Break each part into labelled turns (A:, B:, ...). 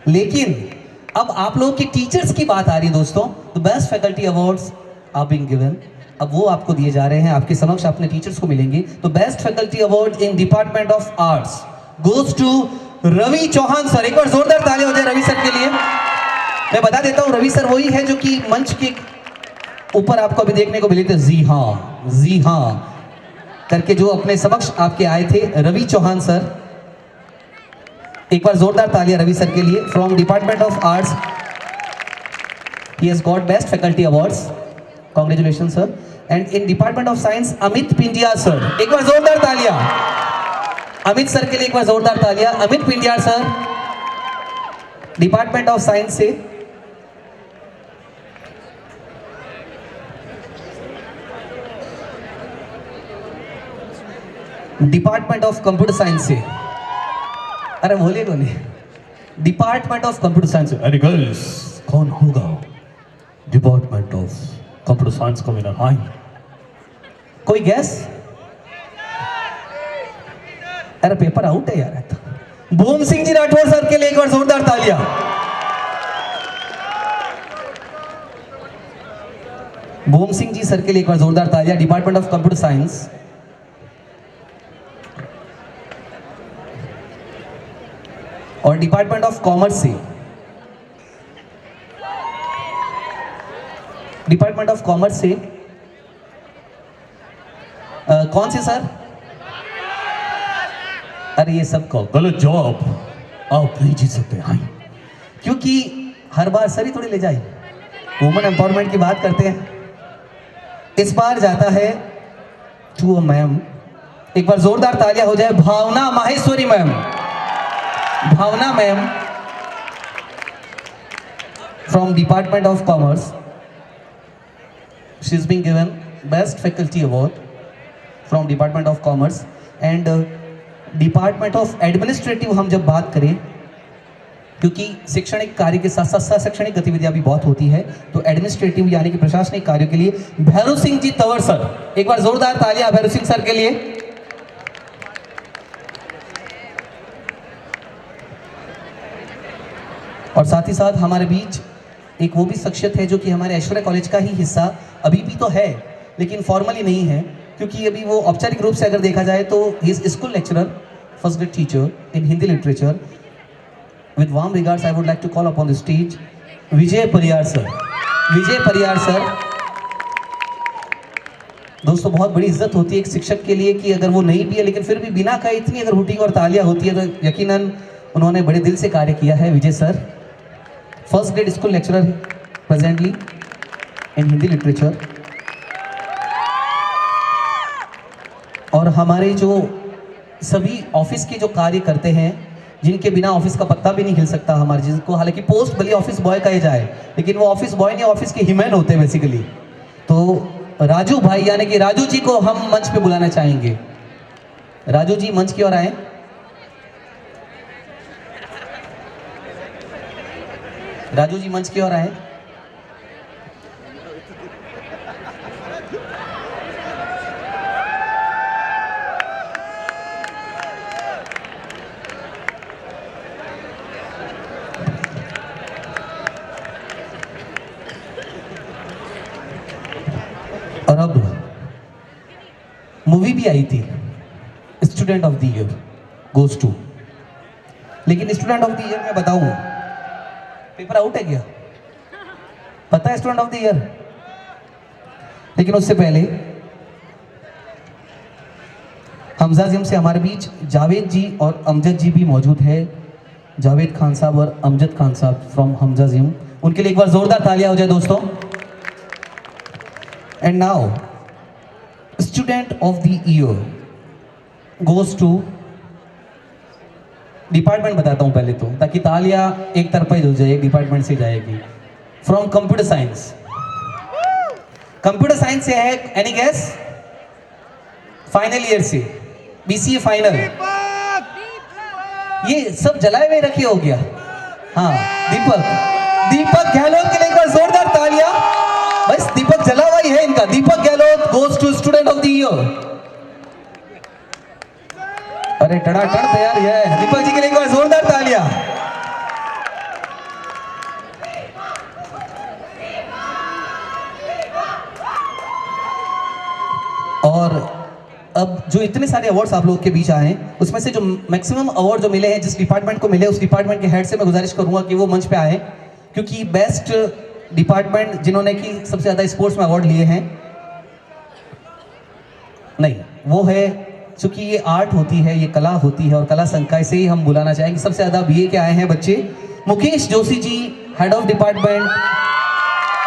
A: लेकिन अब आप लोगों की टीचर्स की बात आ रही है दोस्तों। The best faculty awards are being given, अब वो आपको दिए जा रहे हैं, आपके समक्ष अपने टीचर्स को मिलेंगे। तो best faculty award in department of arts goes to Ravi Chauhan sir. एक बार जोरदार ताली हो जाए रवि सर के लिए। मैं बता देता हूं, रवि सर वही है जो कि मंच के ऊपर आपको अभी देखने को मिले थे, जी हाँ करके, जो अपने समक्ष आपके आए थे, रवि चौहान सर। एक बार जोरदार तालियां रवि सर के लिए। From department of arts he has got best faculty awards, congratulation sir. And in department of science Amit Pindiya sir. एक बार जोरदार तालियां अमित सर के लिए, एक बार जोरदार तालियां। Amit Pindiya sir department of science से। डिपार्टमेंट ऑफ कंप्यूटर साइंस से, अरे बोलिए कौन है? डिपार्टमेंट ऑफ कंप्यूटर साइंस से। अरे गर्ल्स कौन होगा डिपार्टमेंट ऑफ कंप्यूटर साइंस का विनर? हाँ, कोई गैस? अरे पेपर आउट है यार। भूम सिंह जी राठौर सर के लिए एक बार जोरदार तालियां। भूम सिंह जी सर के लिए एक बार जोरदार तालियां, डिपार्टमेंट ऑफ कंप्यूटर साइंस। और डिपार्टमेंट ऑफ कॉमर्स से, डिपार्टमेंट ऑफ कॉमर्स से कौन से सर? अरे ये सब को गलत जवाब, आप नहीं जीत सकते हैं, क्योंकि हर बार सर ही थोड़ी ले जाए। वुमेन एम्पावरमेंट की बात करते हैं। इस बार जाता है टू मैम, एक बार जोरदार तालियां हो जाए Bhavna Maheshwari ma'am. Bhavna ma'am from department of commerce, she is being given best faculty award from department of commerce. And department of administrative हम जब बात करें, क्योंकि शैक्षणिक कार्य के साथ साथ शैक्षणिक गतिविधियां भी बहुत होती है, तो एडमिनिस्ट्रेटिव यानी कि प्रशासनिक कार्यों के लिए भैरू सिंह जी तंवर सर। एक बार जोरदार तालियां भैरू सिंह सर के लिए। और साथ ही साथ हमारे बीच एक वो भी शख्सियत है जो कि हमारे ऐश्वर्या कॉलेज का ही हिस्सा अभी भी तो है, लेकिन फॉर्मली नहीं है, क्योंकि अभी वो औपचारिक रूप से अगर देखा जाए तो he is school lecturer, first grade teacher in Hindi literature. With warm regards I would like to call upon the stage Vijay Pariyar sir. Vijay Pariyar sir, दोस्तों बहुत बड़ी इज्जत होती है एक शिक्षक के लिए कि अगर वो नहीं भी है लेकिन फिर भी बिना कहे इतनी अगर हुटिंग और तालियां होती है तो यकीनन उन्होंने बड़े दिल से कार्य किया है। Vijay sir first grade school lecturer presently in Hindi literature. और हमारे जो सभी ऑफिस के जो कार्य करते हैं, जिनके बिना ऑफिस का पत्ता भी नहीं हिल सकता हमारे, जिनको हालांकि पोस्ट भले ऑफिस बॉय कहे जाए, लेकिन वो ऑफिस बॉय नहीं, ऑफिस के हिमैन होते हैं बेसिकली। तो राजू भाई यानी कि राजू जी को हम मंच पे बुलाना चाहेंगे। राजू जी मंच की ओर आए। राजू जी मंच की ओर आए। और अब मूवी भी आई थी student of the year goes to, लेकिन स्टूडेंट ऑफ द ईयर मैं बताऊं, पेपर आउट है क्या? पता है स्टूडेंट ऑफ द ईयर? लेकिन उससे पहले हमजा जिम से हमारे बीच जावेद जी और अमजद जी भी मौजूद है। जावेद खान साहब और अमजद खान साहब फ्रॉम हमजा जिम, उनके लिए एक बार जोरदार तालियां हो जाए दोस्तों। And now student of the year goes to, department बताता हूं पहले तो, ताकि तालियां एक तरफा ही हो जाए, एक डिपार्टमेंट से जाएगी। From computer science, computer science से है एनी गेस? फाइनल ईयर से, बीसीए फाइनल। ये सब जलाए हुए रखे हो गया। हाँ, दीपक गहलोत के लिए एक बार जोरदार तालियां। बस दीपक जला हुआ ही है इनका। Deepak Gehlot goes to student of the year. अरे टड़ाटड़ तैयार है। दीपक जी के लिए एक बार जोरदार तालियां। अब जो इतने सारे अवार्ड्स आप लोगों के बीच आए हैं, उसमें से जो मैक्सिमम अवार्ड जो मिले हैं, जिस डिपार्टमेंट को मिले, उस डिपार्टमेंट के हेड से मैं गुजारिश करूंगा कि वो मंच पे आए, क्योंकि बेस्ट डिपार्टमेंट जिन्होंने कि सबसे ज़्यादा स्पोर्ट्स में अवार्ड लिए हैं, नहीं, वो है, चूंकि ये आर्ट होती है, ये कला होती है, और कला संकाय से ही हम बुलाना चाहेंगे। सबसे ज़्यादा बीए के आए हैं बच्चे, मुकेश जोशी जी, हेड ऑफ डिपार्टमेंट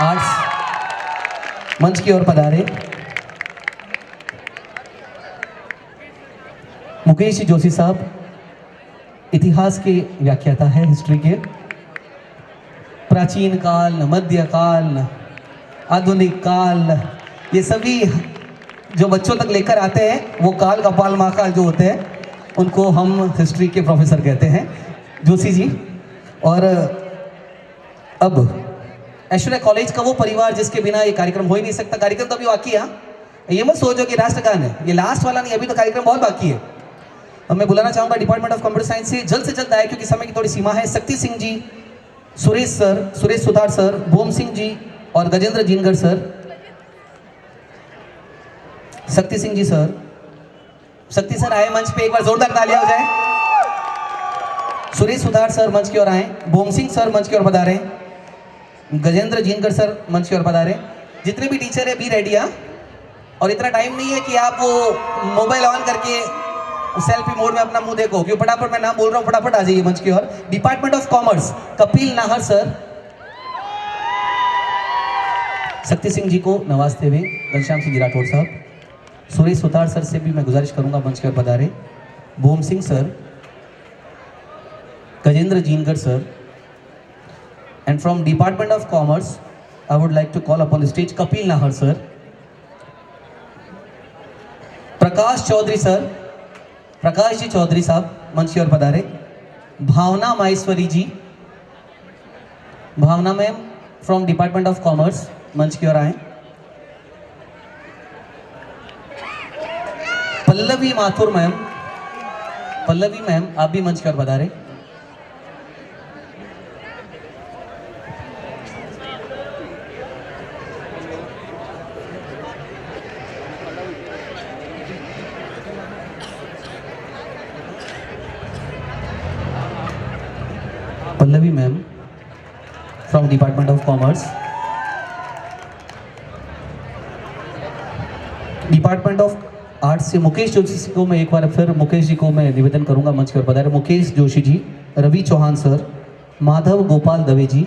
A: आर्ट्स, मंच की ओर पधारे। मुकेश जोशी साहब इतिहास के व्याख्याता हैं, हिस्ट्री के। प्राचीन काल, मध्य काल, आधुनिक काल, ये सभी जो बच्चों तक लेकर आते हैं, वो काल, कपाल, महाकाल जो होते हैं, उनको हम हिस्ट्री के प्रोफेसर कहते हैं, जोशी जी। और अब ऐश्वर्या कॉलेज का वो परिवार जिसके बिना ये कार्यक्रम हो ही नहीं सकता। कार्यक्रम तो अभी बाकी है, ये मत सोचो कि राष्ट्रगान है, ये लास्ट वाला नहीं, अभी तो कार्यक्रम बहुत बाकी है। और मैं बुलाना चाहूँगा डिपार्टमेंट ऑफ कंप्यूटर साइंस से जल्द आए, क्योंकि समय की थोड़ी सीमा है। शक्ति सिंह जी, सुरेश सर, सुरेश सुतार सर, भूम सिंह जी और गजेंद्र जिनगर सर। शक्ति सिंह जी सर, शक्ति सर आए मंच पे, एक बार जोरदार तालियां हो जाए। सुरेश सुतार सर मंच की ओर आए। भूम सिंह सर मंच की ओर पधारे। गजेंद्र जिनगर सर मंच की ओर पधारे। जितने भी टीचर है, बी रेडी। और इतना टाइम नहीं है कि आप वो मोबाइल ऑन करके सेल्फी मोड में अपना मुंह देखो, क्यों फटाफट मैं नाम बोल रहा हूँ, फटाफट आ जाइए मंच की ओर। Department of commerce Kapil Nahar sir, Shakti Singh जी को नवाजते हुए घनश्याम सिंह राठौड़ साहब। सुरेश सुतार सर से भी मैं गुजारिश करूंगा मंच की ओर पधारे। Bhoom Singh sir, Gajendra Jingar sir. And from department of commerce I would like to call upon the stage Kapil Nahar sir, Prakash Chaudhary sir, Prakash ji Chaudhary साहब मंच की ओर पधारे। Bhavna Maheshwari ji, Bhavna ma'am from department of commerce मंच की ओर आए। पल्लवी माथुर मैम, पल्लवी मैम आप भी मंच की ओर पधारे। Pallavi ma'am from department of commerce. Department of arts से मुकेश जोशी को मैं एक बार फिर मुकेश जी को मैं निवेदन करूंगा मंच की ओर पधारे। Mukesh Joshi ji, Ravi Chauhan sir, Madhav Gopal Dave ji,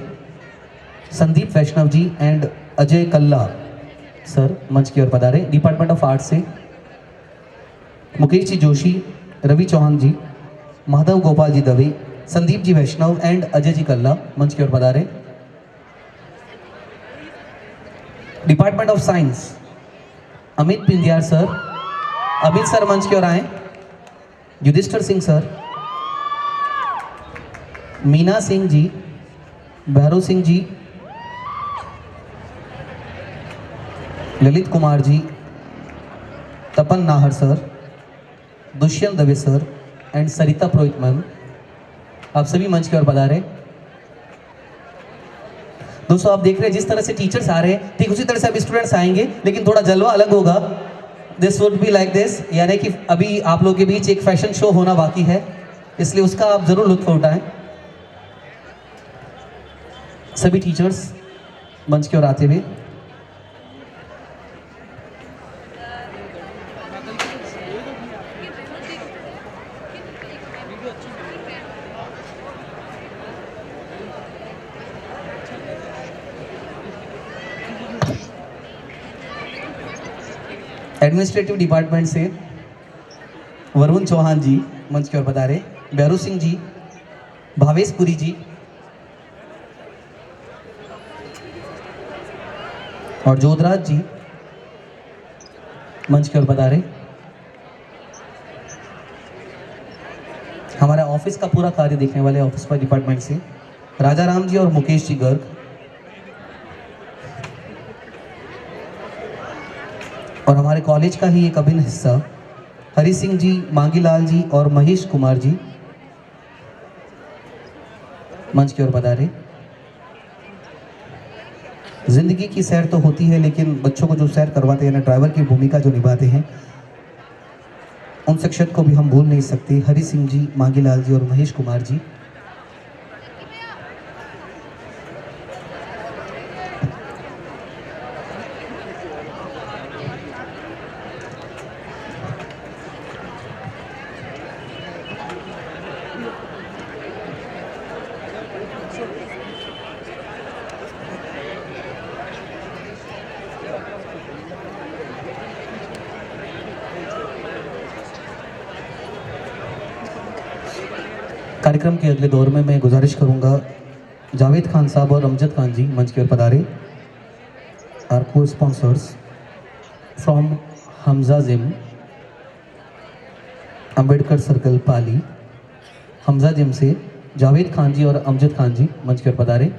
A: Sandeep Vaishnav ji and Ajay Kalla sir मंच की ओर पधारे। डिपार्टमेंट ऑफ आर्ट्स से मुकेश जी जोशी, रवि चौहान जी, माधव गोपाल जी दवे, संदीप जी वैष्णव एंड अजय जी कल्ला मंच की ओर पधारे। Department of science Amit Pindiyar sir, Amit sir मंच की ओर आए। Yudhishthir Singh sir, Meena Singh ji, Bhairav Singh ji, Lalit Kumar ji, Tapan Nahar sir, Dushyant Dave sir and Sarita Purohit ma'am, आप सभी मंच की ओर पधारे। दोस्तों आप देख रहे हैं जिस तरह से टीचर्स आ रहे हैं, ठीक उसी तरह से अब स्टूडेंट्स आएंगे, लेकिन थोड़ा जलवा अलग होगा। This would be like this, यानी कि अभी आप लोगों के बीच एक फैशन शो होना बाकी है, इसलिए उसका आप जरूर लुत्फ उठाएं। सभी टीचर्स मंच की ओर आते हुए। एडमिनिस्ट्रेटिव डिपार्टमेंट से वरुण चौहान जी मंच की ओर पधारे। भैरू सिंह जी, भावेश पुरी जी और जोधराज जी मंच की ओर पधारे। हमारा ऑफिस का पूरा कार्य देखने वाले ऑफिस पर डिपार्टमेंट से राजा राम जी और मुकेश जी गर्ग, और हमारे कॉलेज का ही एक अभिन्न हिस्सा हरि सिंह जी, मांगीलाल जी और महेश कुमार जी मंच की ओर पधारे। जिंदगी की सैर तो होती है, लेकिन बच्चों को जो सैर करवाते हैं ना, ड्राइवर की भूमिका जो निभाते हैं, उन शिक्षक को भी हम भूल नहीं सकते, हरि सिंह जी, मांगीलाल जी और महेश कुमार जी। कार्यक्रम के अगले दौर में मैं गुजारिश करूंगा जावेद खान साहब और अमजद खान जी मंच की ओर पधारे। आर को sponsors from Hamza gym, Ambedkar circle Pali. Hamza gym से जावेद खान जी और अमजद खान जी मंच की ओर पधारे।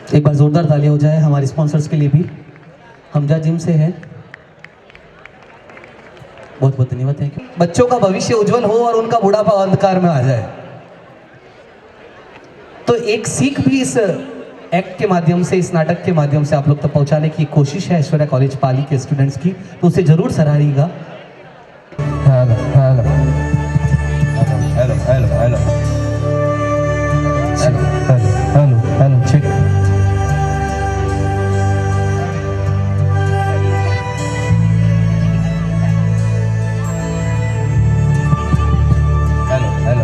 A: एक बार जोरदार ताली हो जाए हमारे स्पॉन्सर्स के लिए भी। हमजा जिम से है, बहुत बहुत धन्यवाद, थैंक यू। बच्चों का भविष्य उज्जवल हो और उनका बुढ़ापा अंधकार में आ जाए, तो एक सीख भी इस एक्ट के माध्यम से, इस नाटक के माध्यम से आप लोग तक पहुंचाने की कोशिश है ऐश्वर्या कॉलेज पाली के स्टूडेंट्स की, तो उसे जरूर सराहिएगा।
B: Hello hello hello hello hello hello hello check. Hello hello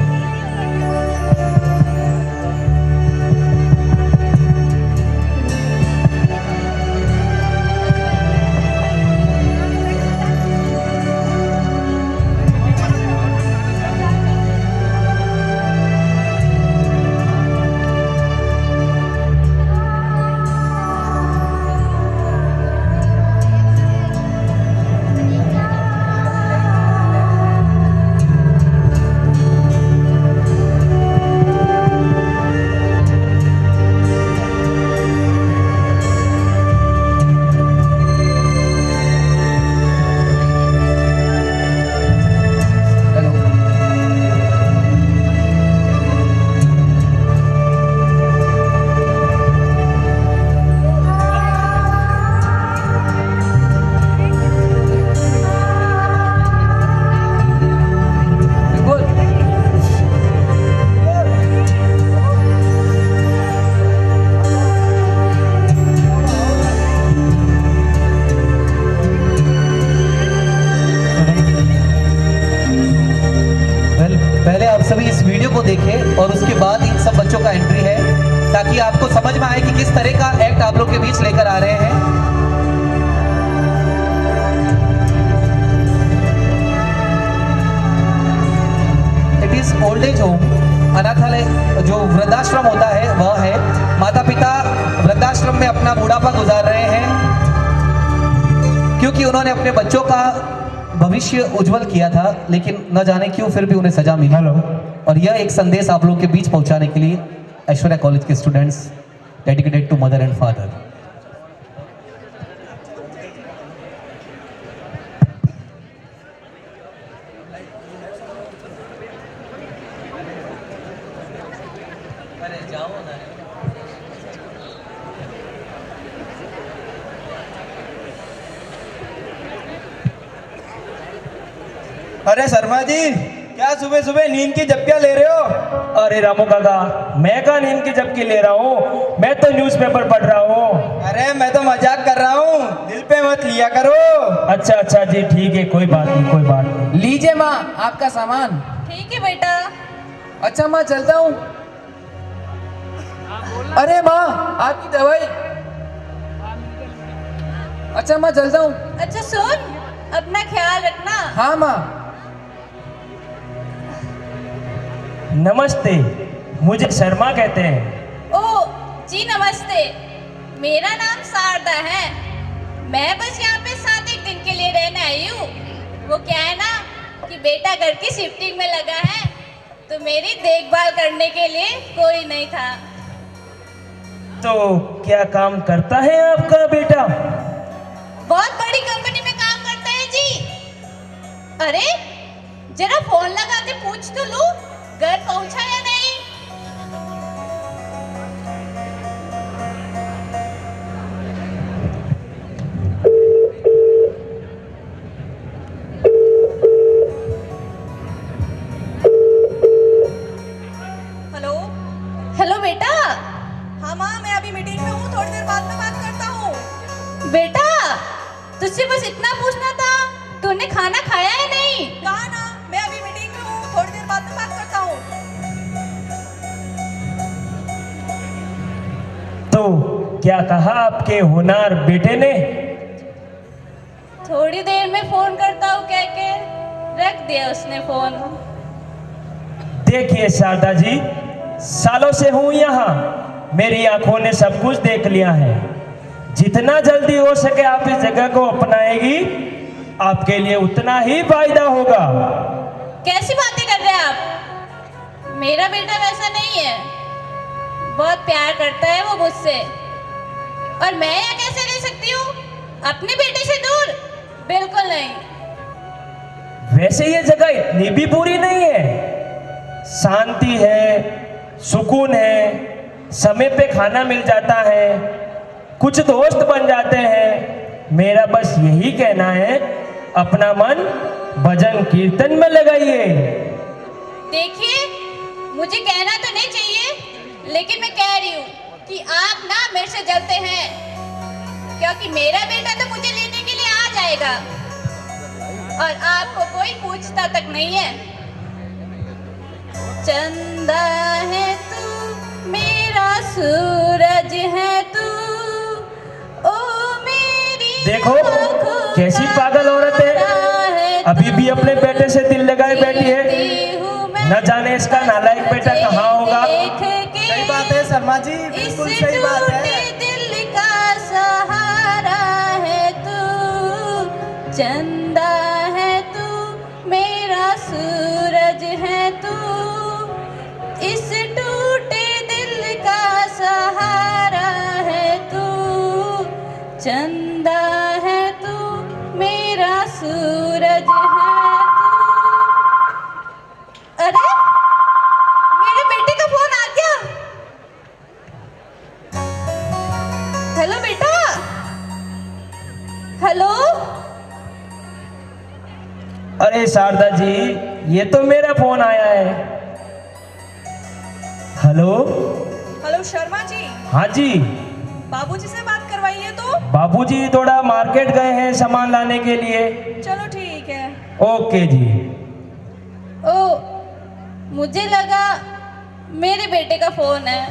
A: पहले आप सभी इस वीडियो को देखें और उसके बाद इन सब बच्चों का एंट्री है, ताकि आपको समझ में आए कि किस तरह का एक्ट आप लोग के बीच लेकर आ रहे हैं। It is old age home, अनाथालय जो वृद्धाश्रम होता है वह है। माता पिता वृद्धाश्रम में अपना बुढ़ापा गुजार रहे हैं क्योंकि उन्होंने अपने बच्चों का भविष्य उज्जवल किया था, लेकिन न जाने क्यों फिर भी उन्हें सजा मिली। और यह एक संदेश आप लोग के बीच पहुंचाने के लिए ऐश्वर्या कॉलेज के students dedicated to mother and father.
B: अरे शर्मा जी, क्या सुबह सुबह नींद की झपकियां ले रहे हो?
C: अरे रामू काका, मैं कहाँ नींद की झपकी ले रहा हूँ, मैं तो न्यूज़पेपर पढ़ रहा हूँ।
B: अरे मैं तो मजाक कर रहा हूँ, दिल पे मत लिया करो।
C: अच्छा अच्छा जी, ठीक है, कोई बात नहीं, कोई बात नहीं।
D: लीजिए माँ आपका सामान।
E: ठीक है बेटा।
D: अच्छा माँ चलता हूँ। अरे माँ आपकी दवाई। अच्छा माँ चलता हूँ।
E: अच्छा सुन, अपना ख्याल रखना।
D: हाँ माँ।
C: नमस्ते, मुझे शर्मा कहते हैं।
E: ओ जी नमस्ते, मेरा नाम शारदा है। मैं बस यहाँ पे 7-1 दिन के लिए रहने आई हूँ। वो क्या है ना कि बेटा घर की शिफ्टिंग में लगा है, तो मेरी देखभाल करने के लिए कोई नहीं था।
C: तो क्या काम करता है आपका बेटा?
E: बहुत बड़ी कंपनी में काम करता है जी। अरे जरा फोन लगा के पूछ तो लूं घर पहुंचा या नहीं।
F: हेलो।
E: हेलो बेटा।
F: हाँ माँ, मैं अभी मीटिंग में हूँ, थोड़ी देर बाद में बात करता हूँ।
E: बेटा तुझसे बस इतना पूछना था, तूने खाना खाया है नहीं?
F: कहा ना, मैं अभी मीटिंग में हूँ, थोड़ी देर बाद में बात करता हूँ।
C: तो क्या कहा आपके होनहार बेटे ने?
E: थोड़ी देर में फोन करता हूँ कह के रख दिया उसने फोन।
C: देखिए शारदा जी, सालों से हूं यहाँ, मेरी आंखों ने सब कुछ देख लिया है। जितना जल्दी हो सके आप इस जगह को अपनाएगी, आपके लिए उतना ही फायदा होगा।
E: कैसी बातें कर रहे हैं आप? मेरा बेटा वैसा नहीं है, बहुत प्यार करता है वो मुझसे। और मैं यहाँ कैसे रह सकती हूँ अपने बेटे से दूर? बिल्कुल नहीं।
C: वैसे ये जगह इतनी भी बुरी नहीं है, शांति है, सुकून है, समय पे खाना मिल जाता है, कुछ दोस्त बन जाते हैं। मेरा बस यही कहना है, अपना मन भजन कीर्तन में लगाइए।
E: देखिए मुझे कहना तो नहीं चाहिए, लेकिन मैं कह रही हूँ कि आप ना मेरे से जलते हैं, क्योंकि मेरा बेटा तो मुझे लेने के लिए आ जाएगा और आपको कोई पूछता तक नहीं है। चंदा है तू, मेरा सूरज है तू, ओ मेरी
C: देखो
E: आँखों
C: कैसी
E: का
C: पागल औरत है,
E: तारा
C: अभी भी अपने बेटे से दिल लगाए बैठी है।
E: जीती हूँ मैं
C: न जाने इसका नालायक बेटा कहाँ होगा।
E: देख के
B: सही बात है शर्मा जी,
E: इस
B: बिल्कुल सही बात है।
E: टूटे दिल का सहारा है तू, चंदा है तू, मेरा सूरज है तू, इस टूटे दिल का सहारा है तू, चंदा है तू, मेरा सूरज है तू। अरे मेरे बेटे का फोन आ गया। हेलो बेटा। हेलो।
C: अरे शारदा जी, ये तो मेरा फोन आया है। हेलो।
F: हेलो शर्मा जी,
C: हाँ जी,
F: बाबूजी से बात करवाइए तो।
C: बाबूजी थोड़ा मार्केट गए हैं सामान लाने के लिए।
F: चलो ठीक है।
C: ओके जी।
E: ओ मुझे लगा मेरे बेटे का फोन है।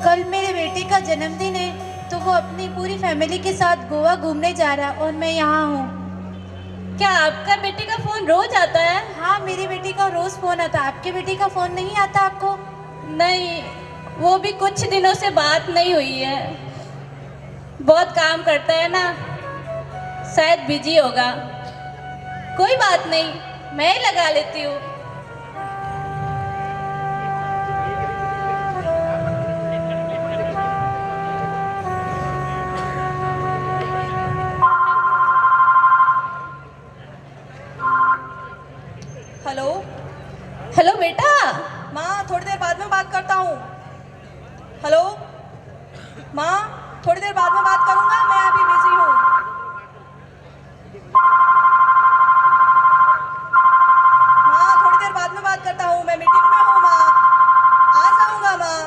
G: कल मेरे बेटे का जन्मदिन है, तो वो अपनी पूरी फैमिली के साथ गोवा घूमने जा रहा है और मैं यहाँ हूँ।
E: क्या आपका बेटे का फोन रोज आता है?
G: हाँ, मेरी बेटी का रोज फोन आता है। आपके बेटी का फोन नहीं आता आपको?
E: नहीं, वो भी कुछ दिनों से बात नहीं हुई है। बहुत काम करता है ना, शायद बिजी होगा। कोई बात नहीं, मैं ही लगा लेती हूँ।
F: हेलो।
E: हेलो बेटा।
F: माँ, थोड़ी देर बाद में बात करता हूँ। हेलो माँ, थोड़ी देर बाद में बात करूँगा, मैं अभी बिजी हूँ। माँ, थोड़ी देर बाद में बात करता हूँ, मैं मीटिंग में हूँ माँ, आ जाऊँगा माँ।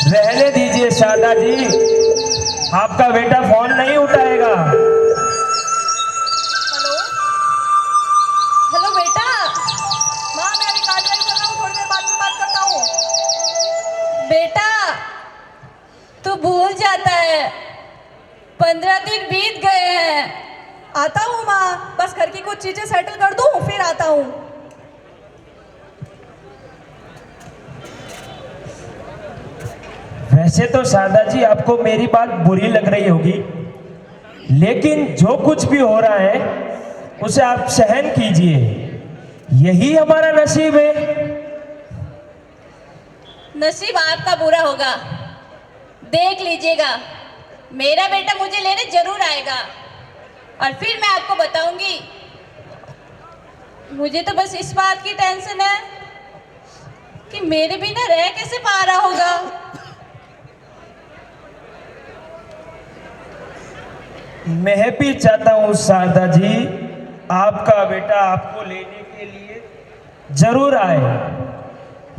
C: रहने दीजिए शारदा जी, आपका बेटा फोन नहीं उठाएगा।
F: हेलो।
E: हेलो बेटा।
F: माँ, मैं अभी कार ड्राइव कर रहा हूँ, थोड़ी देर बाद में बात करता हूँ।
E: बेटा तू भूल जाता है, 15 दिन बीत गए
F: आता हूँ माँ, बस घर की कुछ चीजें सेटल कर दूँ फिर आता हूँ।
C: वैसे तो शारदा जी आपको मेरी बात बुरी लग रही होगी, लेकिन जो कुछ भी हो रहा है उसे आप सहन कीजिए, यही हमारा नसीब है।
E: नसीब आपका बुरा होगा, देख लीजिएगा, मेरा बेटा मुझे लेने जरूर आएगा और फिर मैं आपको बताऊंगी। मुझे तो बस इस बात की टेंशन है कि मेरे बिना रह कैसे पा रहा होगा।
C: मैं भी चाहता हूँ शारदा जी, आपका बेटा आपको लेने के लिए जरूर आए,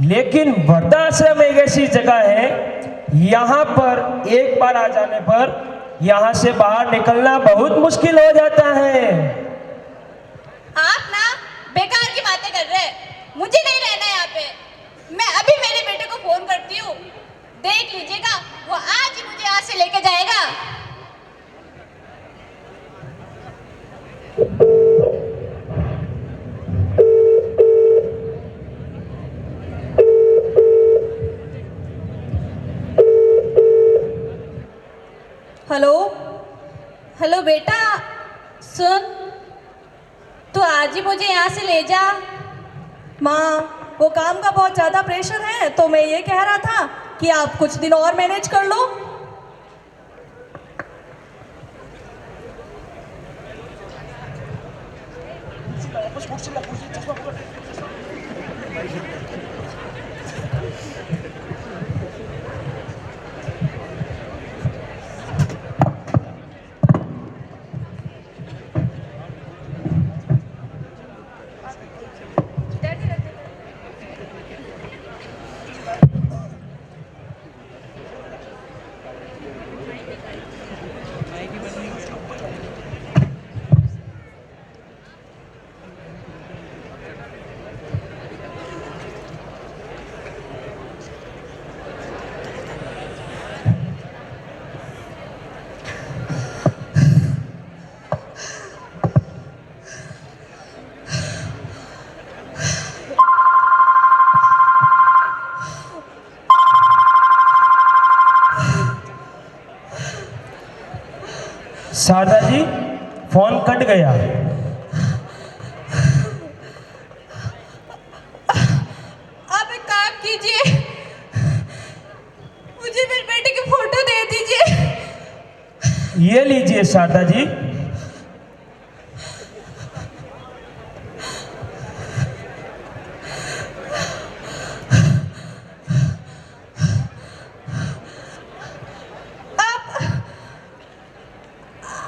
C: लेकिन वृद्धाश्रम एक ऐसी जगह है, यहाँ पर एक बार आ जाने पर यहाँ से बाहर निकलना बहुत मुश्किल हो जाता है।
E: आप ना बेकार की बातें कर रहे हैं, मुझे नहीं रहना यहाँ पे। मैं अभी मेरे बेटे को फोन करती हूँ, देख लीजिएगा वो आज ही मुझे यहाँ से लेके जाएगा।
F: हेलो।
E: हेलो बेटा, सुन, तू आज ही मुझे यहाँ से ले जा।
F: माँ, वो काम का बहुत ज़्यादा प्रेशर है, तो मैं ये कह रहा था कि आप कुछ दिन और मैनेज कर लो।
C: शारदा जी, फोन कट गया।
E: आप एक काम कीजिए, मुझे मेरे बेटे की फोटो दे दीजिए।
C: ये लीजिए शारदा जी।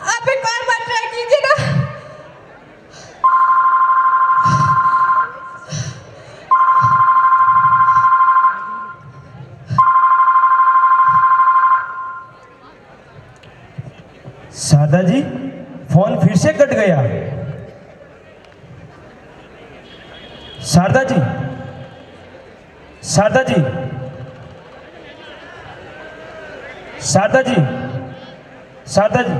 E: आप एक बार ट्राई कीजिएगा।
C: शारदा जी, फोन फिर से कट गया। शारदा जी, शारदा जी, शारदा जी, शारदा जी,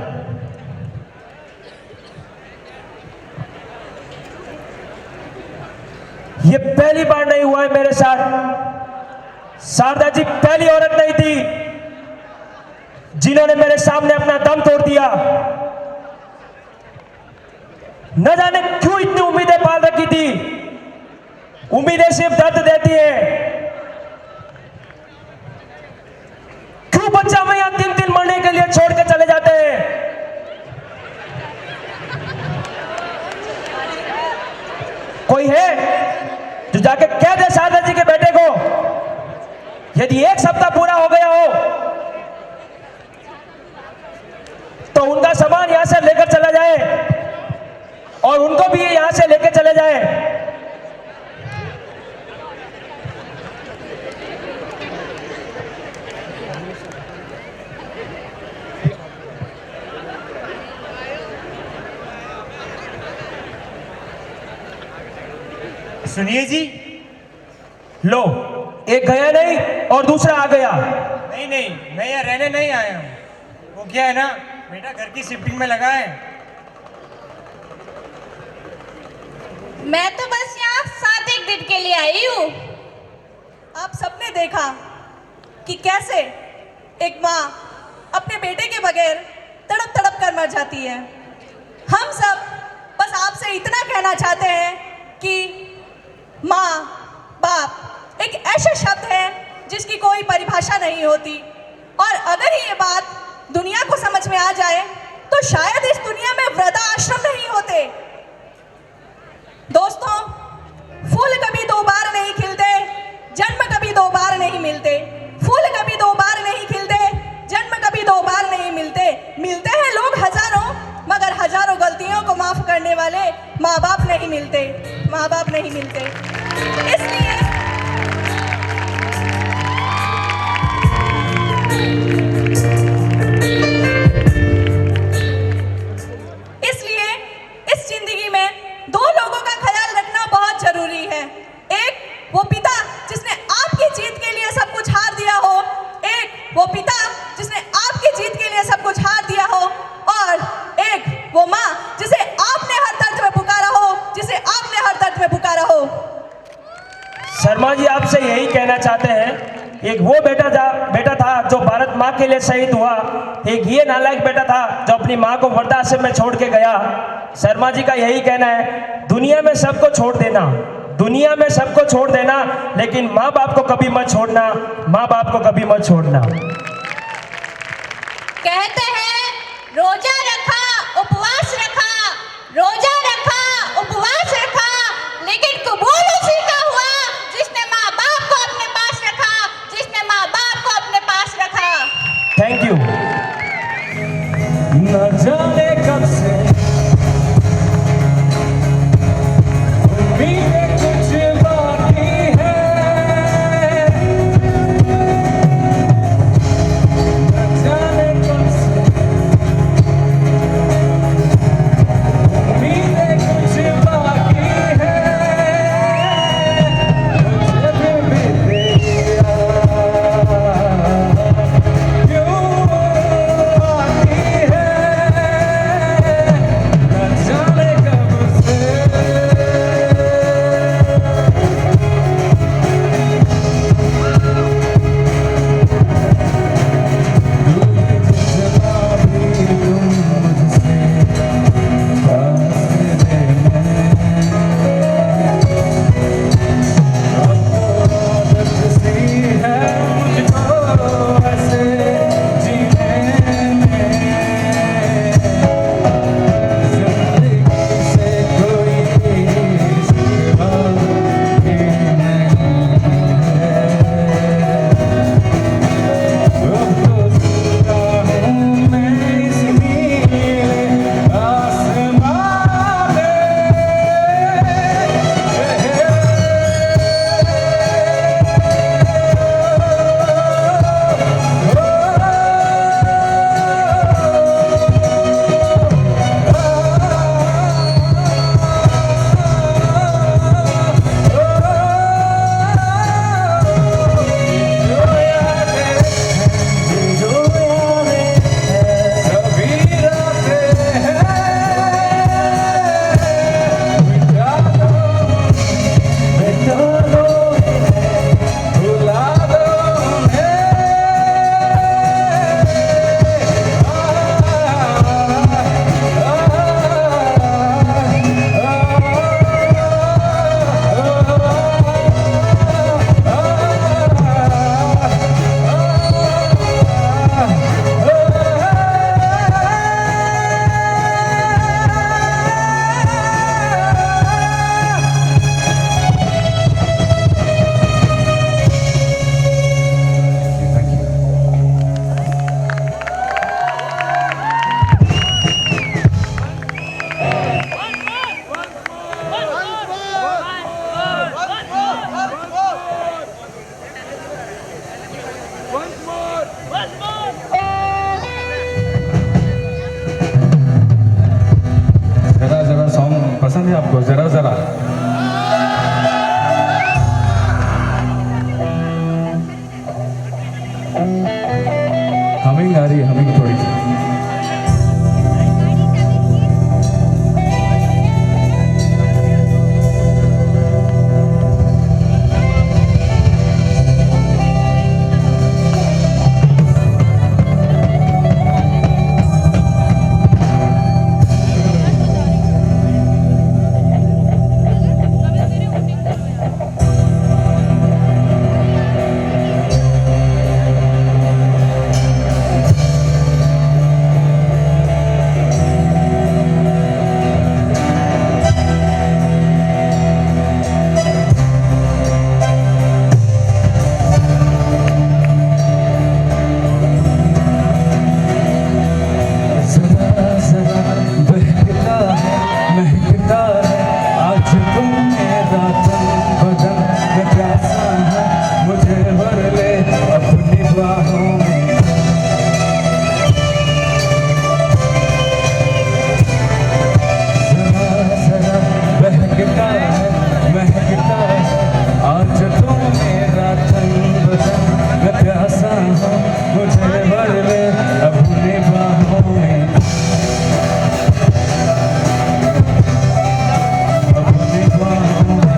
C: ये पहली बार नहीं हुआ है मेरे साथ। शारदा जी पहली औरत नहीं थी जिन्होंने मेरे सामने अपना दम तोड़ दिया। न जाने क्यों इतनी उम्मीदें पाल रखी थी। उम्मीदें सिर्फ दर्द देती है। क्यों बच्चा मैं यहाँ 3 दिन मरने के लिए छोड़ के चले जाते हैं। कोई है जो जाके कह दे शारदा जी के बेटे को, यदि 1 सप्ताह पूरा हो गया हो तो उनका सामान यहां से लेकर चला जाए और उनको भी यहां से लेकर चले जाए।
B: सुनिए जी।
C: लो, एक गया नहीं और दूसरा आ गया।
B: नहीं नहीं, मैं यहाँ रहने नहीं आया हूँ। वो क्या है ना, बेटा घर की शिफ्टिंग में लगा है।
E: मैं तो बस यहाँ 7 दिन के लिए आई हूँ।
F: आप सबने देखा कि कैसे एक माँ अपने बेटे के बगैर तड़प तड़प कर मर जाती है। हम सब बस आपसे इतना कहना चाहते हैं कि माँ बाप एक ऐसा शब्द है जिसकी कोई परिभाषा नहीं होती, और अगर ये बात दुनिया को समझ में आ जाए तो शायद इस दुनिया में वृद्धाश्रम नहीं होते। दोस्तों, फूल कभी 2 बार नहीं खिलते, जन्म कभी 2 बार नहीं मिलते। फूल कभी 2 बार नहीं खिलते, जन्म कभी 2 बार नहीं मिलते। मिलते हैं लोग हजारों, मगर हजारों गलतियों को माफ करने वाले माँ बाप नहीं मिलते, माँ बाप नहीं मिलते। इसलिए इस जिंदगी में 2 लोगों का ख्याल रखना बहुत जरूरी है। एक वो पिता जिसने आपकी जीत के लिए सब कुछ हार दिया हो, एक वो पिता जिसने आपकी जीत के लिए सब कुछ हार दिया हो, और एक वो माँ जिसे आपने हर दर्द में पुकारा हो, जिसे आपने हर दर्द में पुकारा हो।
C: शर्मा जी आपसे यही कहना चाहते हैं, एक वो बेटा था जो भारत माँ के लिए शहीद हुआ, एक ये नालायक बेटा था जो अपनी माँ को वृद्धाश्रम में छोड़ के गया। शर्मा जी का यही कहना है, दुनिया में सबको छोड़ देना, दुनिया में सबको छोड़ देना, लेकिन माँ बाप को कभी मत छोड़ना, माँ बाप को कभी मत छोड़ना।
E: कहते हैं रोजा रखा, उपवास रखा, रोजा रखा, उपवास रखा, लेकिन कबूल उसी का हुआ जिसने माँ बाप को अपने पास रखा, जिसने माँ बाप को अपने पास रखा।
C: Thank you. न जाने कब से उम्मीदें कुछ बाकी है, न जाने कब से उम्मीदें कुछ बाकी है, मुझे भी तेरा क्यों बाकी है, न जाने कब से।
H: पसंद है आपको? जरा जरा हमिंग आ रही है, हमिंग थोड़ी सी। महकता है महकता है आज तो मेरा तन बदन मैं प्यासा हूँ मुझे भर ले अपनी बाहों में अपनी बाहों में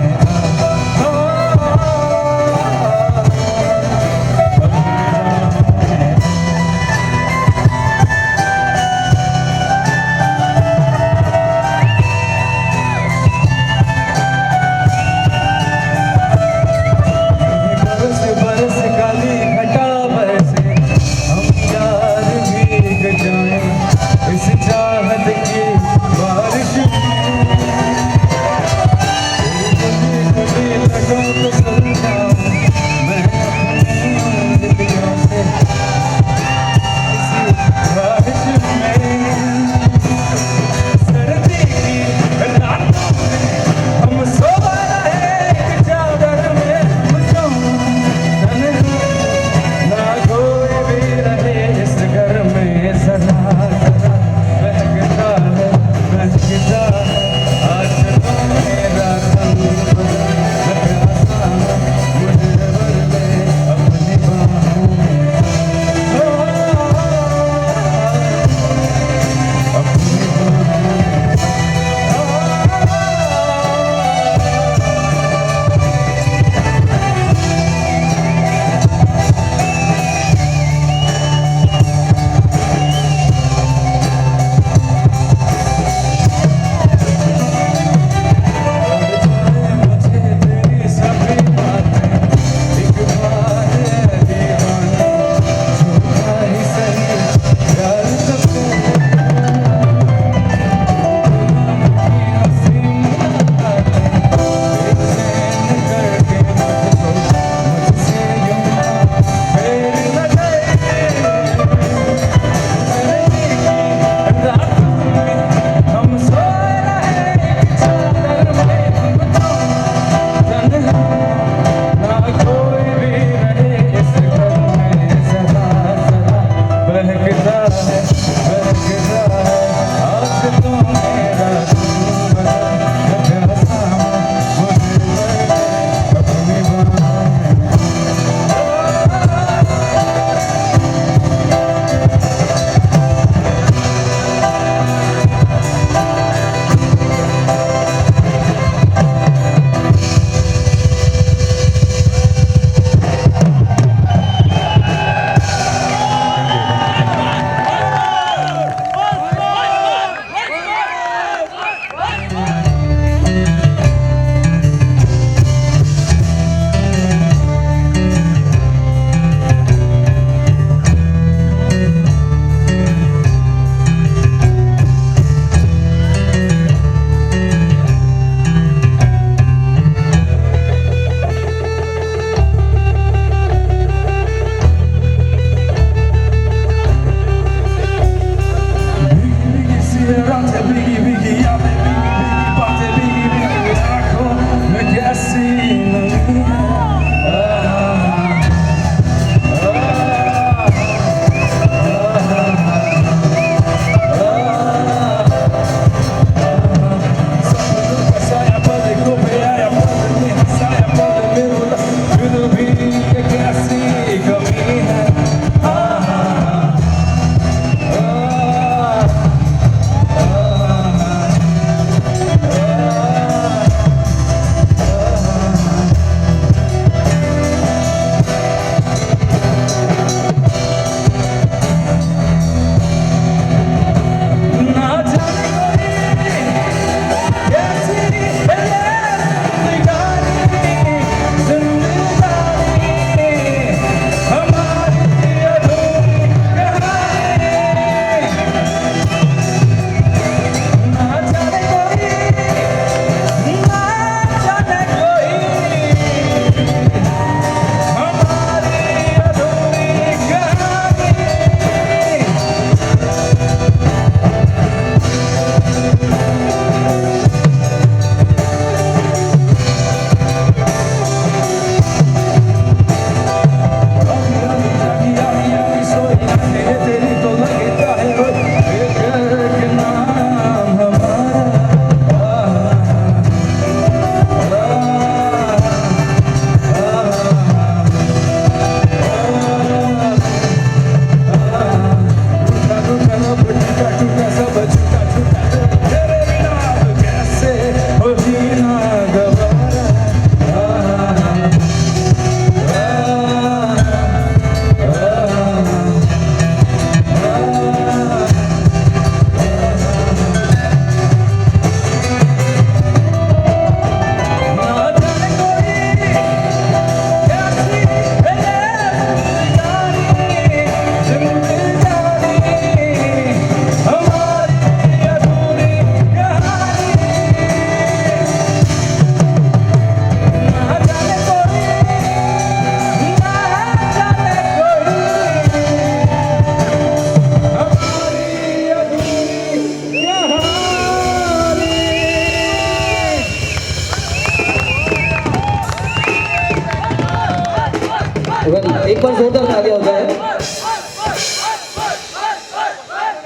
A: एक बार जोरदार तालियां हो जाए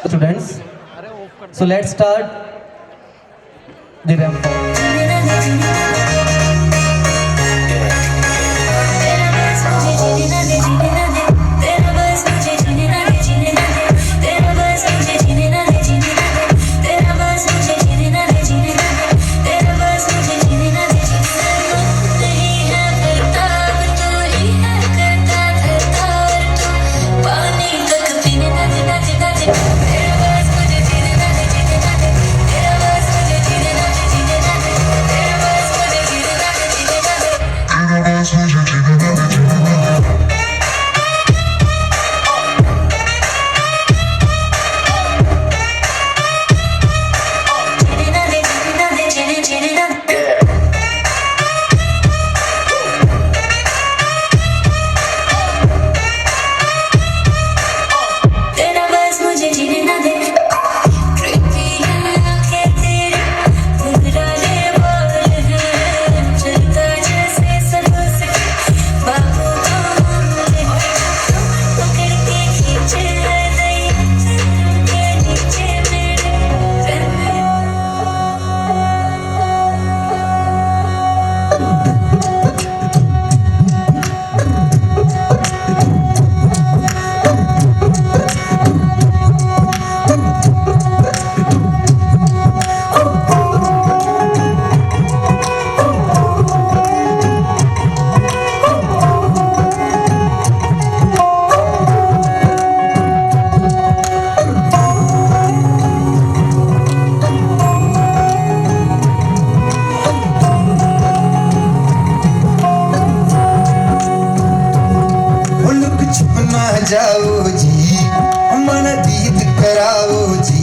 A: students. So let's start the ramp walk.
I: जाओ जी मन दीद कराओ जी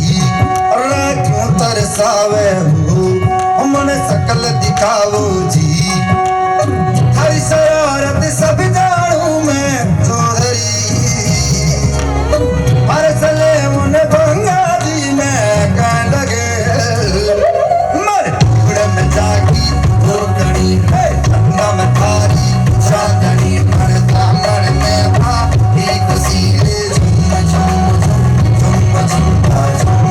I: क्यों तरसावे हो मन सकल दिखाओ जी हर शरारत सब जानू मैं चौधरी हर सले मुन भंगा दी मैं कह लगे मर उड़ में जागी वो कड़ी है अपना में थारी चांदनी मर दामन में भा एक सीरे झुम झुम झुम झुम झुम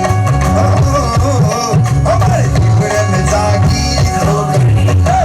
I: ओ मर उड़ में जागी वो कड़ी है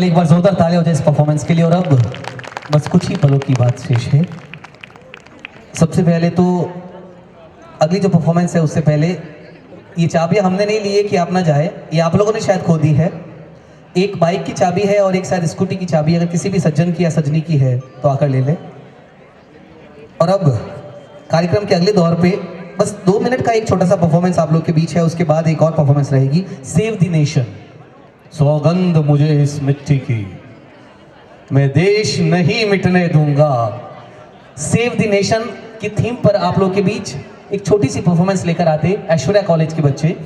A: पहले एक बार जोरदार तालियां हो जाए इस परफॉर्मेंस के लिए। और अब बस कुछ ही पलों की बात शेष है। सबसे पहले तो अगली जो परफॉर्मेंस है उससे पहले ये चाबियां हमने नहीं ली है कि आप ना जाए, ये आप लोगों ने शायद खो दी है। एक बाइक की चाबी है और एक शायद स्कूटी की चाबी, अगर किसी भी सज्जन की या सजनी की है तो आकर ले ले। और अब कार्यक्रम के अगले दौर पे बस 2 मिनट का एक छोटा सा परफॉर्मेंस आप लोग के बीच है, उसके बाद एक और परफॉर्मेंस रहेगी, सेव द नेशन। सौगंध मुझे इस मिट्टी की, मैं देश नहीं मिटने दूंगा। सेव द नेशन की थीम पर आप लोग के बीच एक छोटी सी परफॉर्मेंस लेकर आते ऐश्वर्या कॉलेज के बच्चे।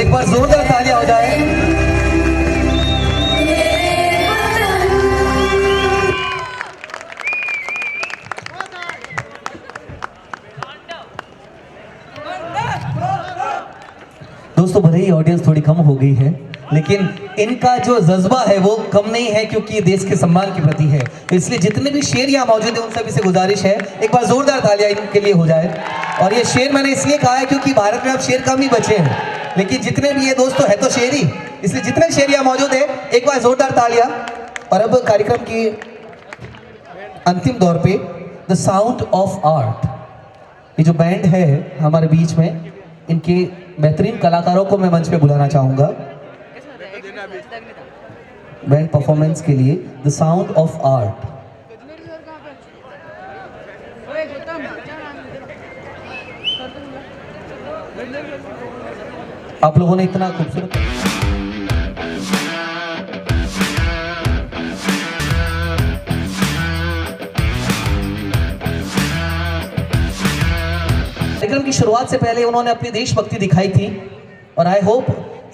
A: एक बार जोरदार तालियां हो जाए। दोस्तों भले ही ऑडियंस थोड़ी कम हो गई है, लेकिन इनका जो जज्बा है वो कम नहीं है, क्योंकि ये देश के सम्मान के प्रति है। तो इसलिए जितने भी शेर यहाँ मौजूद है उन सभी से गुजारिश है एक बार जोरदार तालियां इनके लिए हो जाए। और ये शेर मैंने इसलिए कहा है क्योंकि भारत में अब शेर कम ही बचे हैं, लेकिन जितने भी ये दोस्तों है तो शेर ही, इसलिए जितने शेर यहाँ मौजूद है एक बार जोरदार तालियां। और अब कार्यक्रम की अंतिम दौर पे द साउंड ऑफ आर्ट, ये जो बैंड है हमारे बीच में, इनके बेहतरीन कलाकारों को मैं मंच पे बुलाना चाहूँगा बैंड परफॉर्मेंस के लिए। The sound of art. आप लोगों ने इतना खूबसूरत कार्यक्रम की शुरुआत से पहले उन्होंने अपनी देशभक्ति दिखाई थी, और आई होप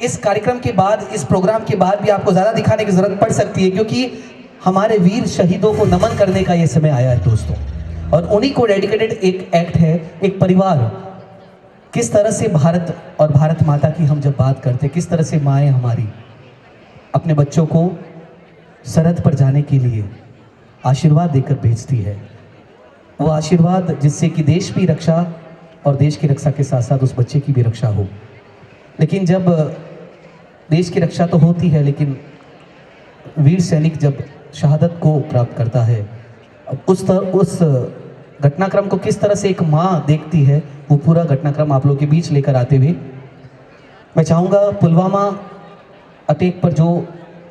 A: इस कार्यक्रम के बाद, इस प्रोग्राम के बाद भी आपको ज़्यादा दिखाने की ज़रूरत पड़ सकती है, क्योंकि हमारे वीर शहीदों को नमन करने का ये समय आया है दोस्तों। और उन्हीं को डेडिकेटेड एक एक्ट है, एक परिवार। किस तरह से भारत और भारत माता की हम जब बात करते, किस तरह से माएँ हमारी अपने बच्चों को सरहद पर जाने के लिए आशीर्वाद देकर भेजती है। वो आशीर्वाद जिससे कि देश की रक्षा और देश की रक्षा के साथ साथ उस बच्चे की भी रक्षा हो। लेकिन जब देश की रक्षा तो होती है, लेकिन वीर सैनिक जब शहादत को प्राप्त करता है, उस घटनाक्रम को किस तरह से एक माँ देखती है, वो पूरा घटनाक्रम आप लोगों के बीच लेकर आते हुए मैं चाहूँगा पुलवामा अटैक पर जो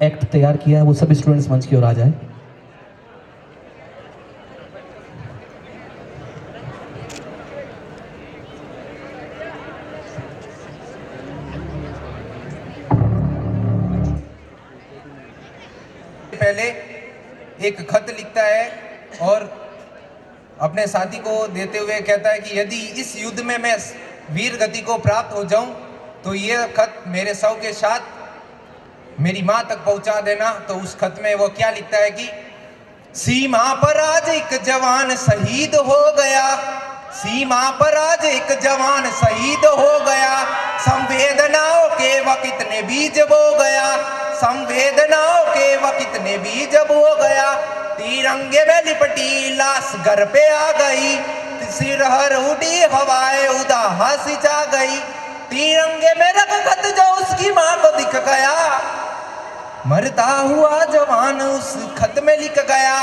A: एक्ट तैयार किया है वो सब स्टूडेंट्स मंच की ओर आ जाए।
B: पहले एक खत लिखता है और अपने साथी को देते हुए कहता है कि यदि इस युद्ध में मैं वीर गति को प्राप्त हो जाऊं तो ये खत मेरे शव के साथ मेरी मां तक पहुंचा देना। तो उस खत में वो क्या लिखता है कि सीमा पर आज एक जवान शहीद हो गया, सीमा पर आज एक जवान शहीद हो गया, संवेदनाओं के वह कितने बीज बो गया, संवेदनाओं के वह कितने बीज बो गया, तिरंगे में लिपटी लाश घर पे आ गई, सिरहर उड़ी हवाएं उदास सिंचा गई, तिरंगे में रंगत जो उसकी मां को दिख गया, मरता हुआ जवान उस खत में लिख गया,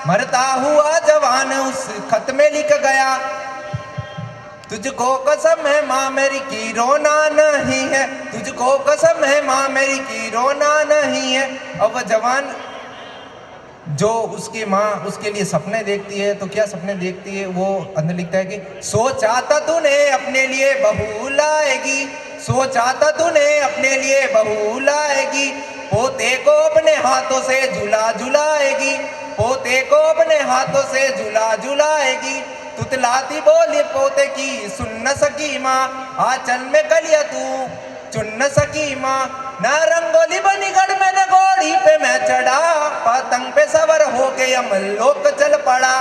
B: मरता हुआ जवान उस खत में लिख गया, तुझको कसम है माँ मेरी की रोना नहीं है, तुझको कसम है माँ मेरी की रोना नहीं है। अब वह जवान जो उसकी माँ उसके लिए सपने देखती है, तो क्या सपने देखती है, वो अंदर लिखता है कि सोचा था तूने अपने लिए बहू लाएगी, सोचा था तूने अपने लिए बहू लाएगी, पोते को अपने हाथों से झुला झुलाएगी, पोते को अपने हाथों से झुला झुलाएगी, तुतलाती बोली पोते की सुन न सकी माँ, आंचल में कलिया तू चुन न सकी माँ, न रंगोली बनी गढ़ में न घोड़ी पे मैं चढ़ा, पतंग पे सवर हो के यमलोक चल पड़ा,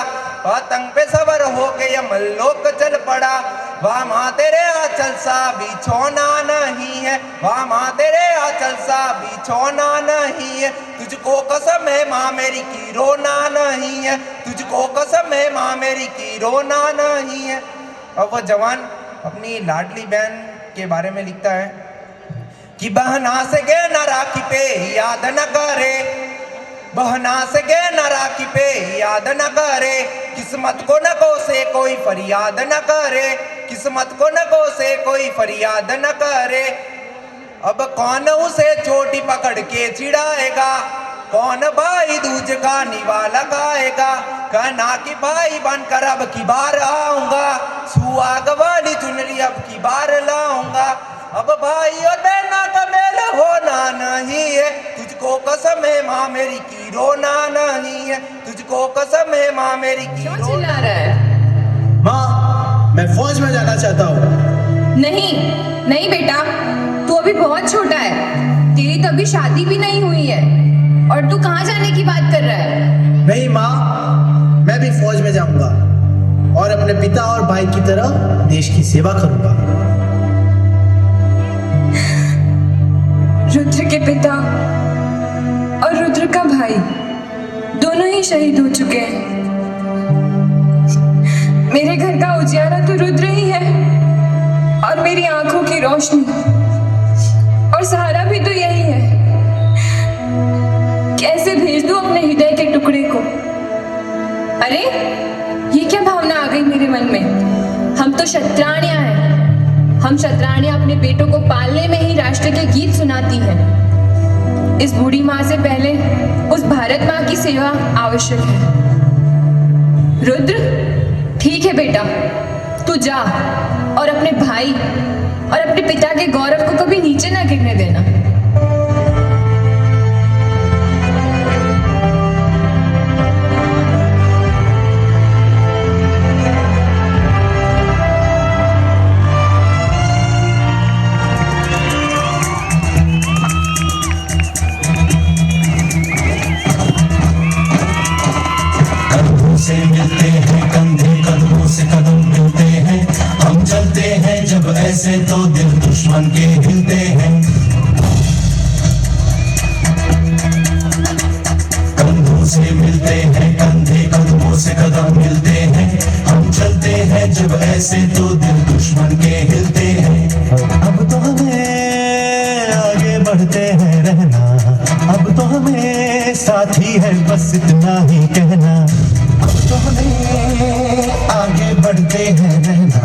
B: पतंग पे सवर हो के यमलोक चल पड़ा, वाह माँ तेरे आंचल सा बिछोना नहीं है, वाह माँ तेरे आंचल सा बिछोना नहीं है, तुझको कसम है माँ मेरी की रोना नहीं है, तुझको कसम है माँ मेरी की रोना नहीं है। अब वह जवान अपनी लाडली बहन के बारे में लिखता है कि बहना से गए न राखी पे याद न करे, बहना से गए न राखी पे याद न करे, किस्मत को न कोसे कोई फरियाद न करे, किस्मत को न कोसे कोई फरियाद न करे, अब कौन उसे चोटी पकड़ के चिढ़ाएगा, कौन भाई दूज का निवाला गाएगा, कहना कि भाई बनकर अब की बार आऊंगा, सुहाग वाली चुनरी अब की बार लाऊंगा, अब भाई और बहना का मेल होना नहीं है, तुझको कसम है माँ मेरी की रोना नहीं है, तुझको कसम है माँ मेरी की
J: क्यों चिल्ला रहा है?
I: माँ मैं फौज में जाना चाहता हूँ।
J: नहीं नहीं बेटा, तू अभी बहुत छोटा है, तेरी तो अभी शादी भी नहीं हुई है, और तू कहाँ जाने की बात कर रहा है?
I: नहीं माँ, मैं भी फौज में जाऊंगा और अपने पिता और भाई की तरह देश की सेवा करूंगा।
J: रुद्र के पिता और रुद्र का भाई दोनों ही शहीद हो चुके हैं। मेरे घर का उजियारा तो रुद्र ही है, मेरी आंखों की रोशनी, और सहारा भी तो यही है। कैसे भेज दूं अपने हृदय के टुकड़े को? अरे ये क्या भावना आ गई मेरे मन में? हम तो क्षत्राणियां हैं। हम क्षत्राणियां अपने बेटों को पालने में ही राष्ट्र के गीत सुनाती हैं। इस बूढ़ी माँ से पहले उस भारत माँ की सेवा आवश्यक है। रुद्र, ठीक है बेटा, तू जा और अपने भाई और अपने पिता के गौरव को कभी नीचे ना गिरने देना।
I: से मिलते हैं कंधे कदमों से कदम मिलते हैं, हम चलते हैं जब ऐसे तो दिल दुश्मन के हिलते हैं। कंधों से मिलते हैं कंधे कदमों से कदम मिलते हैं, हम चलते हैं जब ऐसे तो दिल दुश्मन के हिलते हैं। अब तो हमें आगे बढ़ते हैं रहना, अब तो हमें साथी है बस इतना ही कहना। अब तो हमें आगे बढ़ते हैं रहना,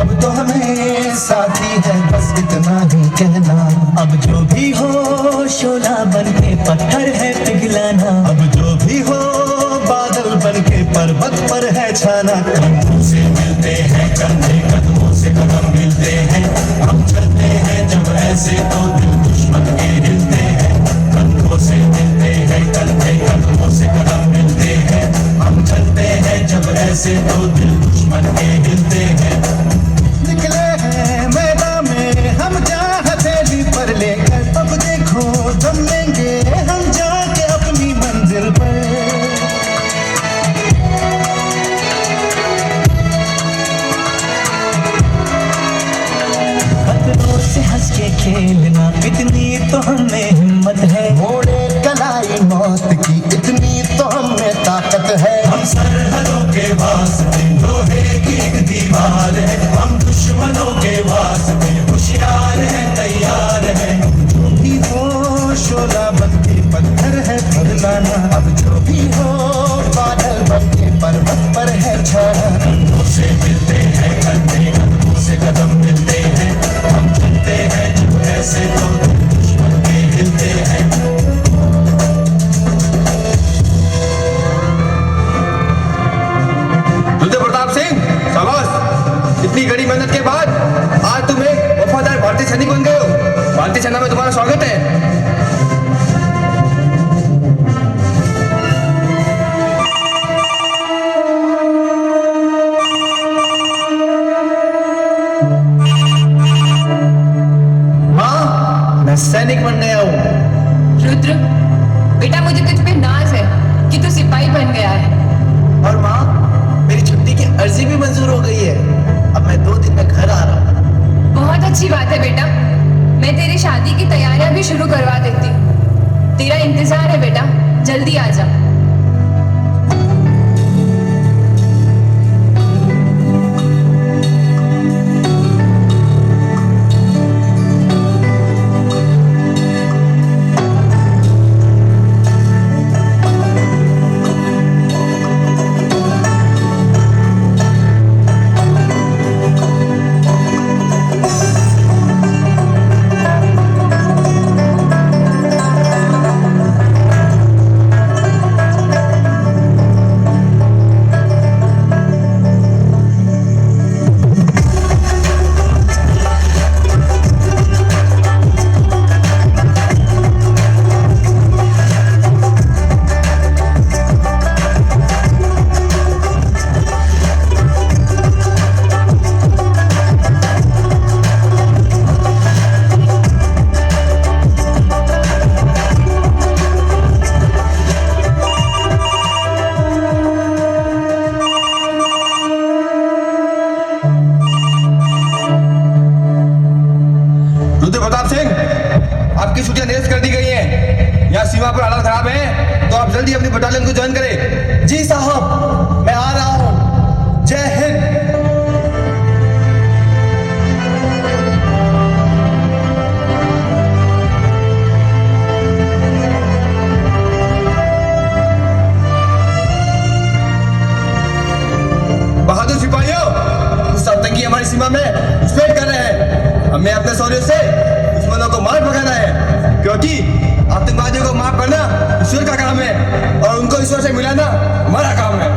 I: अब तो हमें साथी है बस इतना ही कहना। अब जो भी हो शोला बन के पत्थर है पिघलाना, अब जो भी हो बादल बन के पर्वत पर है छाना। कंधों से मिलते हैं कंधे कदमों से कदम मिलते हैं, हम चलते हैं जब ऐसे तो दिल दुश्मन के हिलते हैं। कंधों से मिलते हैं कंधे कदमों से कदम मिलते हैं, हम चलते हैं जब ऐसे तो दिल दुश्मन के हिलते हैं। निकले हैं मैदान में हम जहाँ हथेली पर लेकर, अब देखो दम लेंगे हम जाके अपनी मंजिल पर। खतरों से हंस के खेलना इतनी तो हमें हिम्मत है, मोड़े कलाई मौत की इतनी तो हमें ताकत है। हम सरहदों के वास्ते लोहे की एक दीवार है, हम दुश्मनों के वास्ते होशियार है तैयार है। जो भी हो शोला बन के पत्थर है पिघलाना, अब जो भी हो बादल बन के पर्वत पर है छाना। कंधों से मिलते हैं कंधे कदमों से कदम मिलते हैं, हम चलते हैं जब ऐसे तो दिल दुश्मन के हिलते हैं।
B: इतनी कड़ी मेहनत के बाद आज तुम एक वफादार भारतीय सैनिक बन गए हो। भारतीय सेना में तुम्हारा स्वागत है। माँ, मैं सैनिक बन गया हूँ।
J: रुद्र, बेटा मुझे तुझ पे नाज है कि तू सिपाही बन गया है।
K: और माँ, मेरी छुट्टी की अर्जी भी मंजूर हो गई है, अब मैं 2 दिन में घर आ रहा हूँ।
J: बहुत अच्छी बात है बेटा, मैं तेरी शादी की तैयारियां भी शुरू करवा देती हूँ। तेरा इंतजार है बेटा, जल्दी आ जा।
B: सीमा पर हालात खराब है तो आप जल्दी अपनी बटालियन को ज्वाइन करें।
K: जी साहब, मैं आ रहा हूँ। जय हिंद।
I: होने से दुश्मनों को मार भगाना है, क्योंकि आतंकवादियों को माफ करना ईश्वर का काम है और उनको ईश्वर से मिलाना हमारा काम है।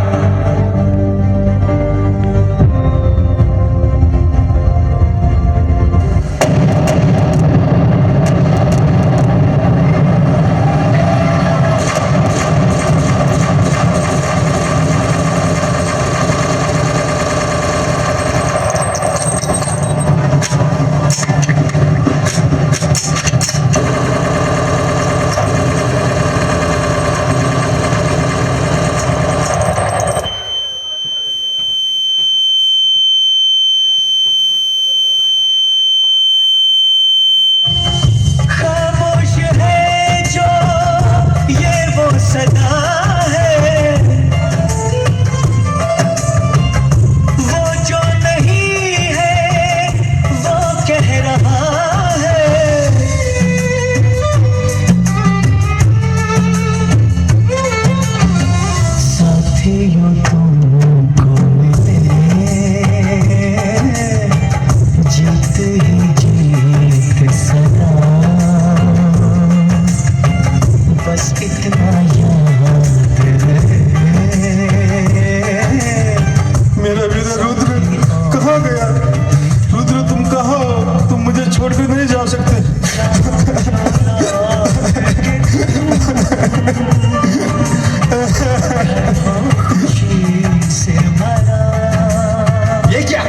I: ये क्या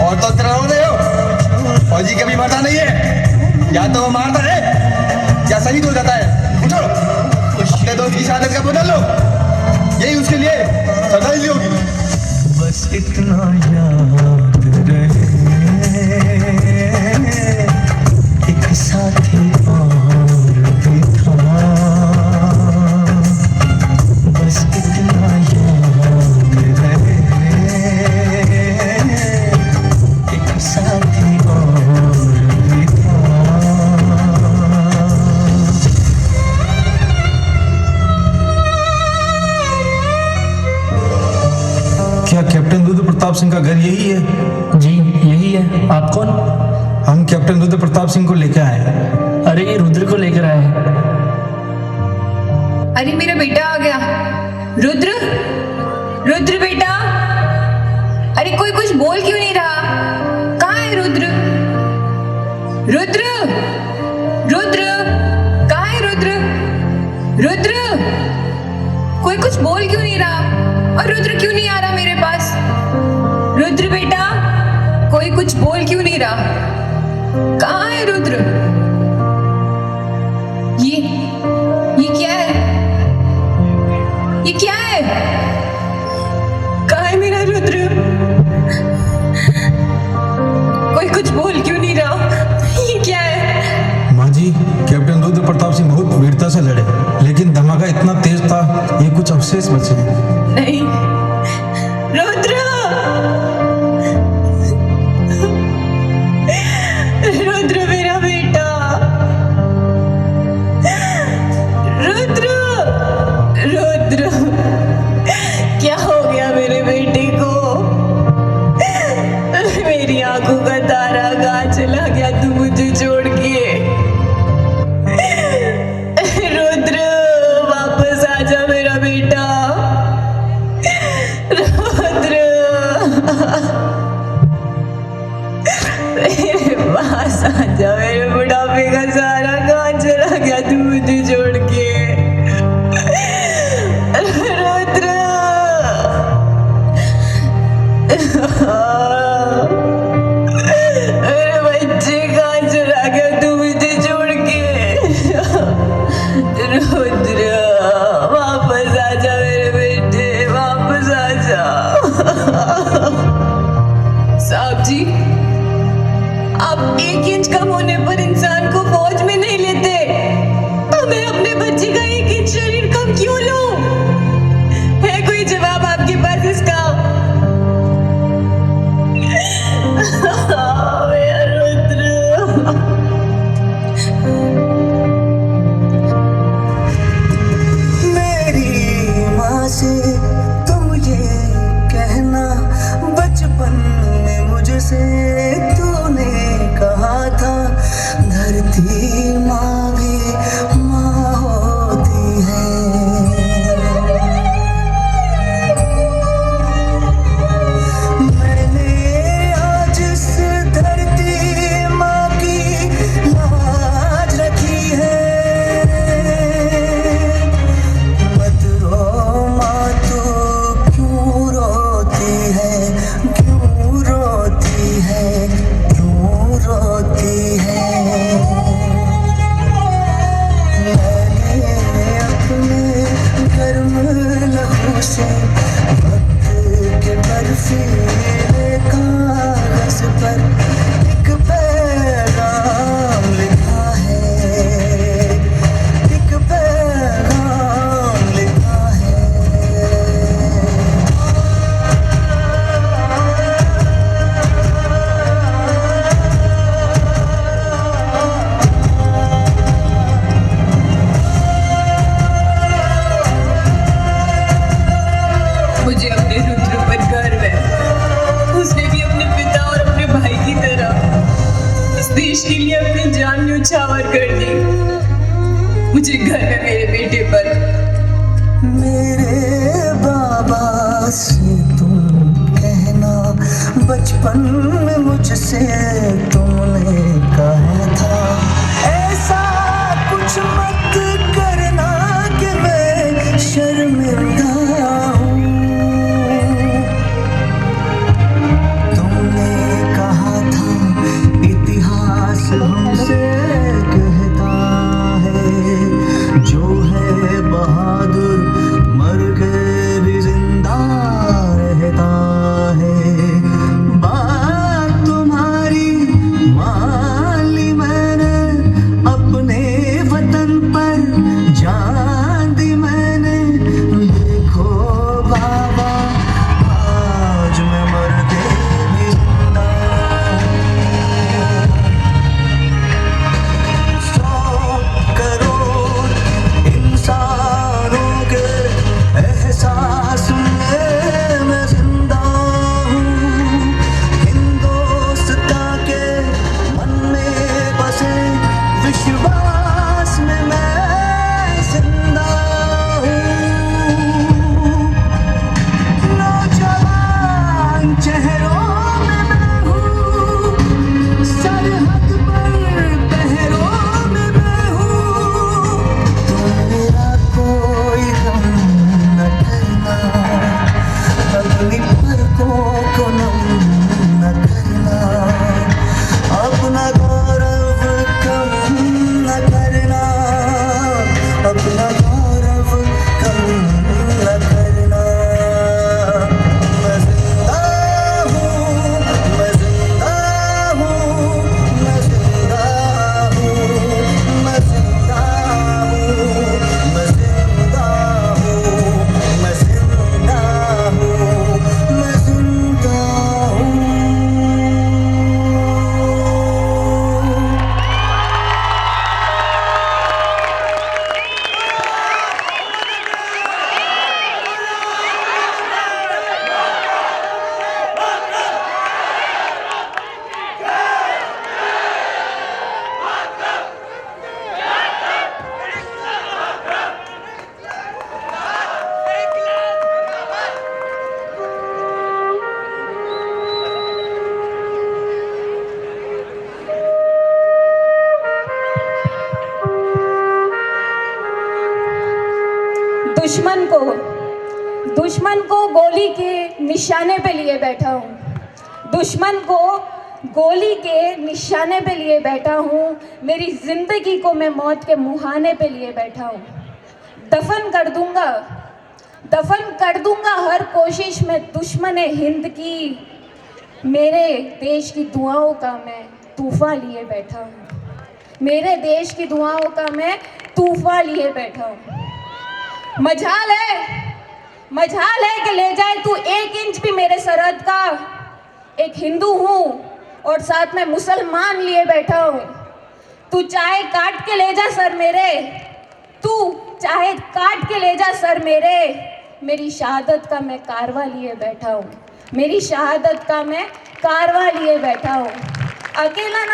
I: और तो तरह रहे हो? फौजी कभी मरता नहीं है, या तो वो मारता है या शहीद हो जाता है। उठो, अपने दोस्त की शहादत का बदल लो, यही उसके लिए श्रद्धांजलि होगी।
H: बस इतना याद रहे एक साथी और भी था, बस इतना याद रहे एक साथी और भी था।
L: क्या कैप्टन रुद्र प्रताप सिंह का घर यही है?
C: जी यही है। आप कौन?
L: हम कैप्टन रुद्र प्रताप सिंह को लेकर आए हैं।
C: अरे ये रुद्र को लेकर आए हैं।
J: अरे मेरा बेटा आ गया। रुद्र, रुद्र बेटा, अरे कोई कुछ बोल क्यों नहीं रहा? कहाँ है रुद्र? रुद्र, रुद्र, कहाँ है रुद्र? रुद्र, कोई कुछ बोल क्यों नहीं रहा? और रुद्र क्यों नहीं आ रहा मेरे पास? रुद्र बेटा, कोई कुछ बोल क्यों नहीं रहा? कहाँ है रुद्र? ये क्या है? ये क्या है? कहाँ है मेरा रुद्र? कोई कुछ बोल क्यों नहीं रहा? ये क्या है?
L: माँ जी, कैप्टन रुद्र प्रताप सिंह बहुत वीरता से लड़े, लेकिन धमाका इतना तेज था ये कुछ अवशेष बचे।
J: नहीं, रुद्र, रुद्र मेरा बेटा, रुद्र, रुद्र, क्या हो गया मेरे बेटे को? मेरी आंखों का तारा कहाँ चला गया तू मुझे छोड़ के? रुद्र, वापस आजा मेरा बेटा। रुद्र, मेरे पास आजा, मेरे बुढ़ापे का सारा कहाँ चला गया तू मुझे छोड़ के? रुद्र, मेरे बच्चे कहाँ चला गया तू मुझे छोड़ के? रुद्र, वापस आजा मेरे बेटे, वापस आजा। साहब जी, आप 1 इंच कम होने पर इंसान को फौज में नहीं लेते, तो मैं अपने बच्चे का 1 इंच शरीर कम क्यों लूं? है कोई जवाब आपके पास इसका? मेरा रुद्र,
H: मेरी माँ से तुम ये कहना, बचपन में मुझसे तूने कहा था
J: और कर दी। मुझे घर में मेरे बेटे पर
I: मेरे बाबा से तुम कहना, बचपन में मुझसे तुमने कहा था, ऐसा कुछ मत करना कि मैं शर्मिंदा हूँ। तुमने कहा था इतिहास हमसे कहता है, जो है बहादुर मर के भी जिंदा रहता है। बात तुम्हारी मान ली मैंने, अपने वतन पर जान दी मैंने। देखो बाबा, आज मैं मर के भी जिंदा हूँ। 100 करोड़ इंसानों के एहसास में मैं जिंदा हूँ। हिंदुस्तान के मन में बसे विश्वास में मैं जिंदा हूँ। नौजवान चेहरों में मैं हूँ, सरहद पर पहरों में मैं हूँ। तुम मेरा कोई गम न करना, अपनी पलकों को नम न करना, अपना गौरव कम न करना, अपना गौरव कम न करना। मैं जिंदा हूँ, मैं जिंदा हूँ, मैं जिंदा हूँ, मैं जिंदा हूँ, मैं जिंदा हूँ, मैं जिंदा हूँ, मैं जिंदा हूँ।
J: दुश्मन को गोली के निशाने पे लिए बैठा हूँ। दुश्मन को गोली के निशाने पे लिए बैठा हूँ। मेरी जिंदगी को मैं मौत के मुहाने पे लिए बैठा हूँ। दफन कर दूंगा हर कोशिश में दुश्मन हिंद की। मेरे देश की दुआओं का मैं तूफान लिए बैठा हूँ। मेरे देश की दुआओं का मैं तूफान लिए बैठा हूँ। मजाल है कि ले जाए तू 1 इंच भी मेरे सरहद का। एक हिंदू हूँ और साथ में मुसलमान लिए बैठा हूँ। तू चाहे काट के ले जा सर मेरे, तू चाहे काट के ले जा सर मेरे। मेरी शहादत का मैं कारवा लिए बैठा हूँ। मेरी शहादत का मैं कारवा लिए बैठा हूँ। अकेला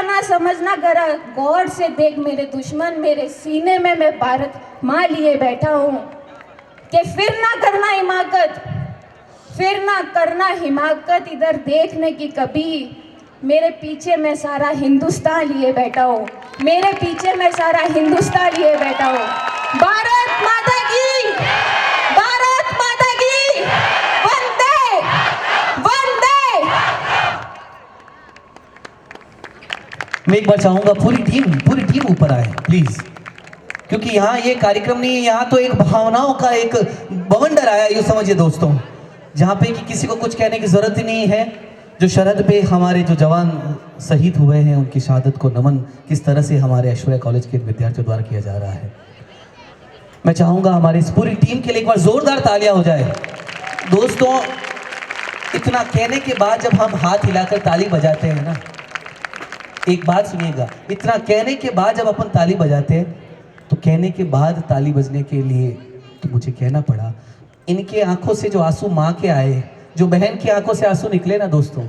J: ना समझना जरा गौर से देख मेरे दुश्मन। मेरे सीने में मैं भारत माँ लिए बैठा हूँ कि फिर ना करना हिमाकत इधर देखने की कभी। मेरे पीछे मैं सारा हिंदुस्तान लिए बैठा हूँ। मेरे पीछे मैं सारा हिंदुस्तान लिए बैठा हूँ। भारत माता की, भारत माता की, वंदे वंदे।
A: मैं एक बार चाहूंगा पूरी टीम ऊपर आए प्लीज, क्योंकि यहाँ ये कार्यक्रम नहीं है, यहाँ तो एक भावनाओं का एक बवंडर आया, यूँ समझिए दोस्तों, जहाँ पे कि किसी को कुछ कहने की जरूरत ही नहीं है। जो सरहद पे हमारे जो जवान शहीद हुए हैं उनकी शहादत को नमन किस तरह से हमारे ऐश्वर्या कॉलेज के विद्यार्थियों द्वारा किया जा रहा है। मैं चाहूँगा हमारी इस पूरी टीम के लिए एक बार जोरदार तालियां हो जाए। दोस्तों, इतना कहने के बाद जब हम हाथ हिलाकर ताली बजाते हैं ना, एक बात सुनिएगा, इतना कहने के बाद जब अपन ताली बजाते हैं तो कहने के बाद ताली बजने के लिए तो मुझे कहना पड़ा, इनके आंखों से जो आंसू माँ के आए, जो बहन की आंखों से आंसू निकले ना दोस्तों,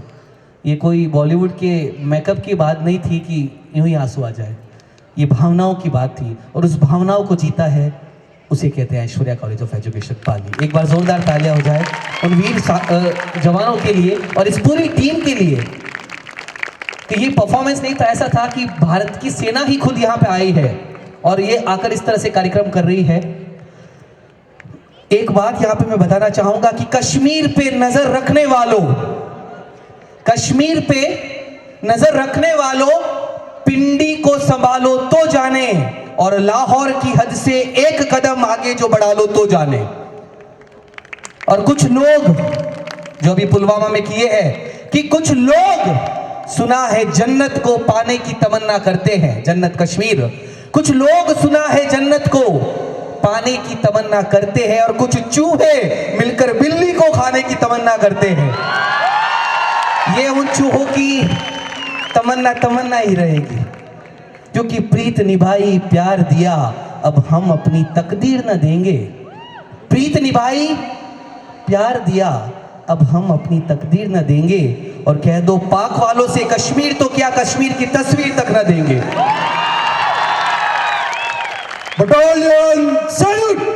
A: ये कोई बॉलीवुड के मेकअप की बात नहीं थी कि यूं ही आंसू आ जाए, ये भावनाओं की बात थी और उस भावनाओं को जीता है, उसे कहते हैं ऐश्वर्या कॉलेज ऑफ एजुकेशन पाली। एक बार जोरदार तालियां हो जाए उन वीर जवानों के लिए और इस पूरी टीम के लिए। तो ये परफॉर्मेंस नहीं था, ऐसा था कि भारत की सेना ही खुद यहाँ पे आई है और ये आकर इस तरह से कार्यक्रम कर रही है। एक बात यहाँ पे मैं बताना चाहूंगा कि कश्मीर पे नजर रखने वालों, कश्मीर पे नजर रखने वालों, पिंडी को संभालो तो जाने और लाहौर की हद से एक कदम आगे जो बढ़ा लो तो जाने। और कुछ लोग जो अभी पुलवामा में किए हैं कि कुछ लोग सुना है जन्नत को पाने की तमन्ना करते हैं, जन्नत कश्मीर। कुछ लोग सुना है जन्नत को पाने की तमन्ना करते हैं और कुछ चूहे मिलकर बिल्ली को खाने की तमन्ना करते हैं। ये उन चूहों की तमन्ना ही रहेगी, क्योंकि प्रीत निभाई प्यार दिया, अब हम अपनी तकदीर न देंगे। प्रीत निभाई प्यार दिया, अब हम अपनी तकदीर न देंगे। और कह दो पाक वालों से कश्मीर तो क्या, कश्मीर की तस्वीर तक न देंगे।
I: Battalion salute.